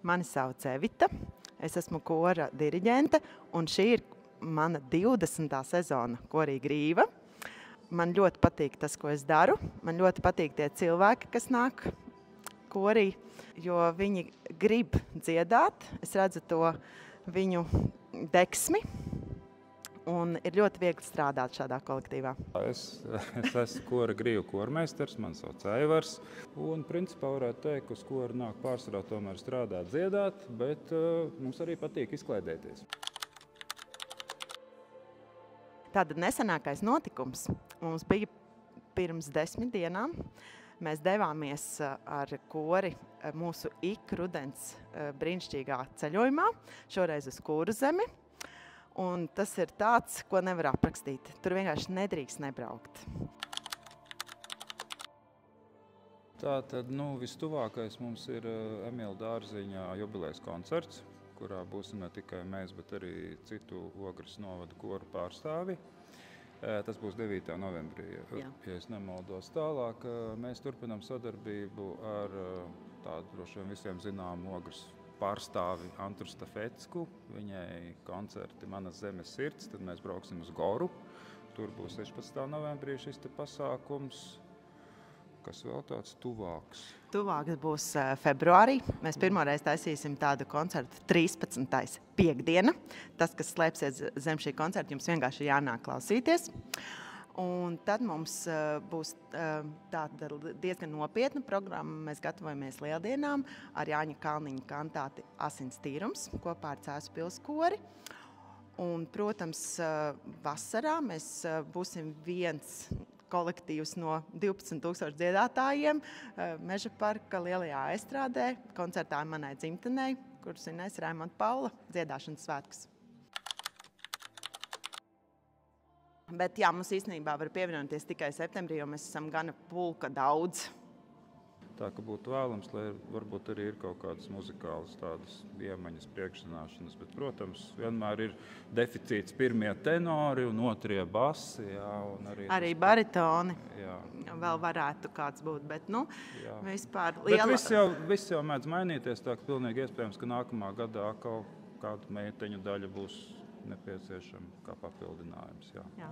Mani sauc Evita, es esmu kora diriģente, un šī ir mana 20. sezona korī Grīva. Man ļoti patīk tas, ko es daru. Man ļoti patīk tie cilvēki, kas nāk korī, jo viņi grib dziedāt. Es redzu to viņu deksmi, un ir ļoti viegli strādāt šādā kolektīvā. Es esmu kora Grīva kormeistars, man sauc Aivars. Un principā varētu teikt, ka uz kora nāk pārsvarā tomēr strādāt, dziedāt, bet mums arī patīk izklaidēties. Tātad nesenākais notikums mums bija pirms 10 dienām. Mēs devāmies ar kori mūsu ik-rudens brīnišķīgā ceļojumā, šoreiz uz Kurzemi. Un tas ir tāds, ko nevar aprakstīt. Tur vienkārši nedrīkst nebraukt. Tātad, vistuvākais mums ir Emīla Dārziņa jubilejas koncerts, kurā būsim ne tikai mēs, bet arī citu Ogres novada koru pārstāvi. Tas būs 9. novembrī, ja es nemaldos. Tālāk mēs turpinām sadarbību ar tādu droši vien visiem zināmu Ogres pārstāvi Antru Stafetsku. Viņai koncerti Manas zemes sirds, tad mēs brauksim uz Goru. Tur būs 16. novembrī šis te pasākums. Kas vēl tāds tuvāks? Tuvāks būs februārī. Mēs pirmoreiz taisīsim tādu koncertu 13. piekdiena. Tas, kas slēpsies zem šī koncerta, jums vienkārši jānāk klausīties. Un tad mums būs tāda diezgan nopietna programma. Mēs gatavojamies Lieldienām ar Jāņa Kalniņa kantāti Asins tīrums kopā ar Cēsu pils kori. Un, protams, vasarā mēs būsim viens kolektīvs no 12,000 dziedātājiem Meža parka lielajā estrādē, koncertā manai dzimtenei, kur svinēs Raimonda Paula dziedāšanas svētkus. Bet jā, mums īstenībā var pievienoties tikai septembrī, jo mēs esam gana pulka daudz. Tā, ka būtu vēlams, lai varbūt arī ir kaut kādas muzikālas tādas iemaņas, priekšzināšanas, bet, protams, vienmēr ir deficīts pirmie tenori un otrie basi. Jā, un arī baritoni. Jā. Vēl varētu kāds būt, bet, vispār liela... Bet viss jau mēdz mainīties, tā ka pilnīgi iespējams, ka nākamā gadā kaut kāda meiteņu daļa būs nepieciešama kā papildinājums. Jā.